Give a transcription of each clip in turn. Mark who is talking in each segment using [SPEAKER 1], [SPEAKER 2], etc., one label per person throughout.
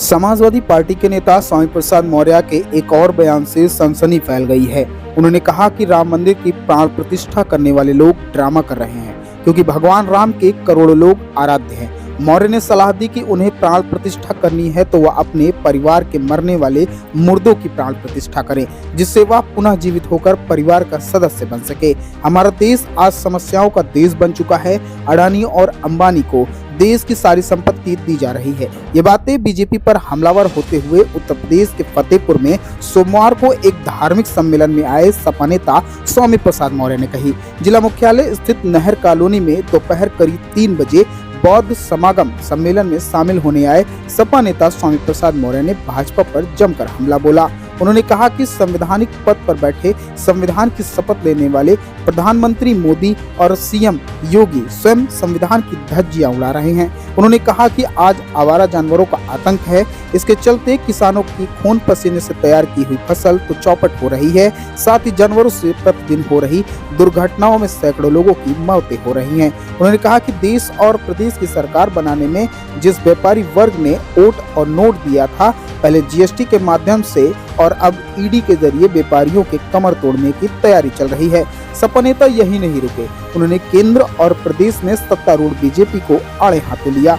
[SPEAKER 1] Samajwadi party के नेता स्वामी प्रसाद मौर्य के एक और बयान से सनसनी फैल गई है। उन्होंने कहा कि राम मंदिर की प्राण प्रतिष्ठा करने वाले लोग ड्रामा कर रहे हैं, क्योंकि भगवान राम के करोड़ों लोग आराध्य हैं। मौर्य ने सलाह दी कि उन्हें प्राण प्रतिष्ठा करनी है तो वह अपने परिवार के मरने वाले मुर्दों की प्राण प्रतिष्ठा करें, जिससे वह पुनः जीवित होकर परिवार का सदस्य बन सके। हमारा देश आज समस्याओं का देश बन चुका है। अडानी और अंबानी को देश की सारी संपत्ति दी जा रही है। ये बातें बीजेपी पर हमलावर होते हुए उत्तर प्रदेश के फतेहपुर में सोमवार को एक धार्मिक सम्मेलन में आए सपा नेता स्वामी प्रसाद मौर्य ने कही। जिला मुख्यालय स्थित नहर कॉलोनी में दोपहर करीब 3 बजे बौद्ध समागम सम्मेलन में शामिल होने आए सपा नेता स्वामी प्रसाद मौर्य ने भाजपा पर जमकर हमला बोला। उन्होंने कहा कि संवैधानिक पद पर बैठे संविधान की शपथ लेने वाले प्रधानमंत्री मोदी और सीएम योगी स्वयं संविधान की धज्जियां उड़ा रहे हैं। उन्होंने कहा कि आज आवारा जानवरों का आतंक है, इसके चलते किसानों की खून पसीने से तैयार की हुई फसल तो चौपट हो रही है, साथ ही जानवरों से प्रतिदिन हो रही दुर्घटनाओं में सैकड़ों लोगों की मौतें हो रही हैं। उन्होंने कहा कि देश और प्रदेश की सरकार बनाने में जिस व्यापारी वर्ग ने ओट और नोट दिया था, पहले जीएसटी के माध्यम से और अब ईडी के जरिए व्यापारियों के कमर तोड़ने की तैयारी चल रही है। सपा नेता यही नहीं रुके, उन्होंने केंद्र और प्रदेश में सत्तारूढ़ बीजेपी को आड़े हाथों लिया।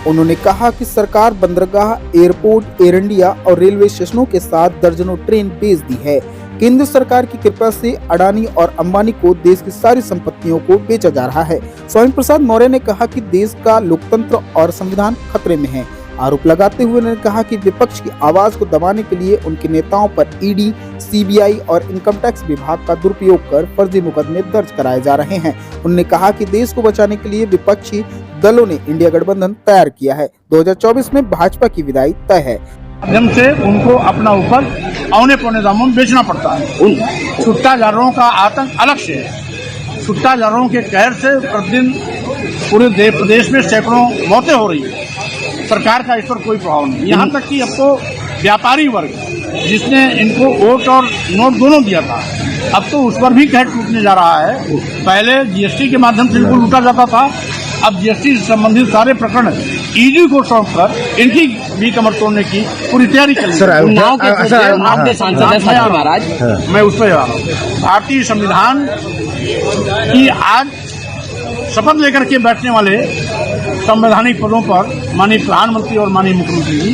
[SPEAKER 1] उन्होंने कहा कि सरकार बंदरगाह, एयरपोर्ट, एयर इंडिया और रेलवे स्टेशनों के साथ दर्जनों ट्रेन बेच दी है। केंद्र सरकार की कृपा से अडानी और अंबानी को देश की सारी संपत्तियों को बेचा जा रहा है। स्वामी प्रसाद मौर्य ने कहा कि देश का लोकतंत्र और संविधान खतरे में है। आरोप लगाते हुए उन्होंने कहा कि विपक्ष की आवाज को दबाने के लिए उनके नेताओं पर ईडी, सीबीआई और इनकम टैक्स विभाग का दुरुपयोग कर फर्जी मुकदमे दर्ज कराए जा रहे हैं। उन्होंने कहा कि देश को बचाने के लिए विपक्षी दलों ने इंडिया गठबंधन तैयार किया है। 2024 में भाजपा की विदाई तय है।
[SPEAKER 2] माध्यम से उनको अपना उपज औने पौने दामों में बेचना पड़ता है। छुट्टा जानवरों का आतंक अलग से है। छुट्टा जानवरों के कहर से प्रतिदिन पूरे प्रदेश में सैकड़ों मौतें हो रही है। सरकार का इस पर कोई प्रभाव नहीं। यहाँ तक कि अब तो व्यापारी वर्ग जिसने इनको वोट और नोट दोनों दिया था, अब तो उस पर भी कहर टूटने जा रहा है। पहले जीएसटी के माध्यम से इनको लूटा जाता था, अब जीएसटी से संबंधित सारे प्रकरण ईडी को सौंप कर इनकी भी कमर तोड़ने की पूरी तैयारी चल रही है। मैं उस पर आ रहा हूँ। भारतीय संविधान की आज शपथ लेकर के बैठने वाले संवैधानिक पदों पर माननीय प्रधानमंत्री और माननीय मुख्यमंत्री जी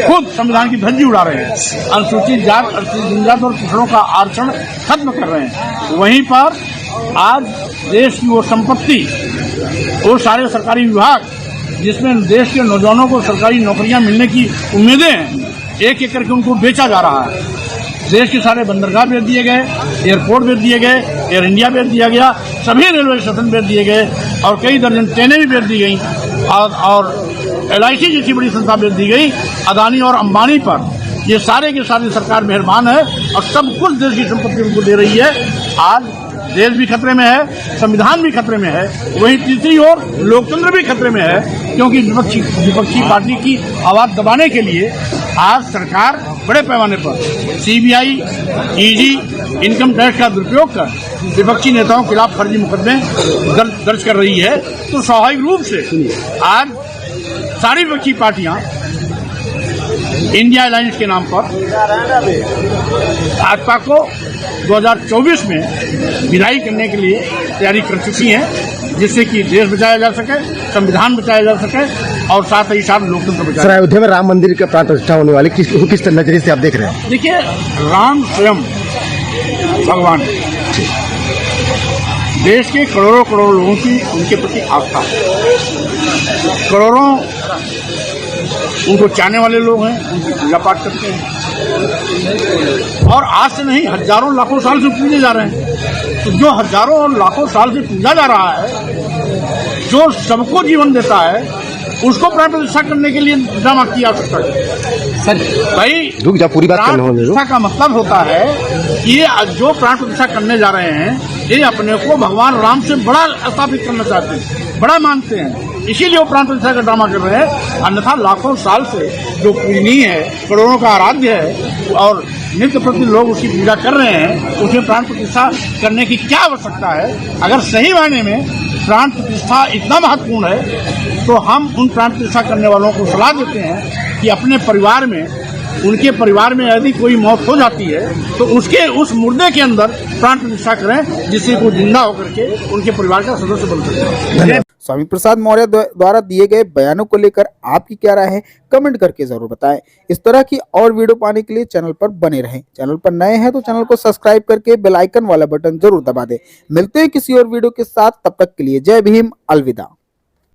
[SPEAKER 2] खुद संविधान की धज्जी उड़ा रहे हैं। अनुसूचित जात, अनुसूचित जनजाति और पिछड़ों का आरक्षण खत्म कर रहे हैं। वहीं पर आज देश की वो संपत्ति, वो सारे सरकारी विभाग जिसमें देश के नौजवानों को सरकारी नौकरियां मिलने की उम्मीदें हैं, एक एक करके उनको बेचा जा रहा है। देश के सारे बंदरगाह बेच दिए गए, एयरपोर्ट बेच दिए गए, एयर इंडिया बेच दिया गया, सभी रेलवे स्टेशन बेच दिए गए और कई दर्जन ट्रेनें भी बेच दी गई और LIC जैसी बड़ी संस्था बेच दी गई। अडानी और अंबानी पर ये सारे के सारे सरकार मेहरबान है और सब कुछ देश की संपत्ति उनको दे रही है। आज देश भी खतरे में है, संविधान भी खतरे में है, वहीं तीसरी ओर लोकतंत्र भी खतरे में है, क्योंकि विपक्षी पार्टी की आवाज दबाने के लिए आज सरकार बड़े पैमाने पर सीबीआई, ईडी, इनकम टैक्स का दुरुपयोग कर विपक्षी नेताओं के खिलाफ फर्जी मुकदमे दर्ज कर रही है। तो स्वाभाविक रूप से आज सारी विपक्षी पार्टियां इंडिया अलायंस के नाम पर भाजपा को 2024 में विदाई करने के लिए तैयारी कर चुकी हैं, जिससे कि देश बचाया जा सके, संविधान बचाया जा सके और साथ ही साथ लोकतंत्र बचाया।
[SPEAKER 3] सर, अयोध्या में राम मंदिर का प्राण प्रतिष्ठा होने वाली किस नजरिए से आप देख रहे हैं?
[SPEAKER 2] देखिए, राम स्वयं भगवान, देश के करोड़ों लोगों की उनके प्रति आस्था, करोड़ों उनको चाहने वाले लोग हैं, उनकी पूजा पाठ करते हैं और आज से नहीं हजारों लाखों साल से पूजे जा रहे हैं। तो जो हजारों और लाखों साल से पूजा जा रहा है, जो सबको जीवन देता है, उसको प्राण प्रतिष्ठा करने के लिए ड्रामा किया सकता है। सर भाई,
[SPEAKER 3] पूरी बात
[SPEAKER 2] प्राण प्रतिष्ठा का मतलब होता है कि ये जो प्राण प्रतिष्ठा करने जा रहे हैं, ये अपने को भगवान राम से बड़ा स्थापित करना चाहते हैं, बड़ा मानते हैं, इसीलिए वो प्राण प्रतिष्ठा का ड्रामा कर रहे हैं। अन्यथा लाखों साल से जो पूजनीय है, करोड़ों का आराध्य है और नित्य प्रति लोग उसकी पूजा कर रहे हैं, उसमें प्राण प्रतिष्ठा करने की क्या आवश्यकता है? अगर सही मायने में प्राण प्रतिष्ठा इतना महत्वपूर्ण है, तो हम उन प्राण प्रतिष्ठा करने वालों को सलाह देते हैं कि अपने परिवार में, उनके परिवार में यदि कोई मौत हो जाती है तो उस मुर्दे के अंदर प्राण प्रतिष्ठा करें, जिससे वो जिंदा होकर के उनके परिवार का सदस्य बन सके।
[SPEAKER 1] स्वामी प्रसाद मौर्य द्वारा दिए गए बयानों को लेकर आपकी क्या राय है, कमेंट करके जरूर बताएं। इस तरह की और वीडियो पाने के लिए चैनल पर बने रहें। चैनल पर नए हैं तो चैनल को सब्सक्राइब करके बेल आइकन वाला बटन जरूर दबा दें। मिलते हैं किसी और वीडियो के साथ, तब तक के लिए जय भीम, अलविदा।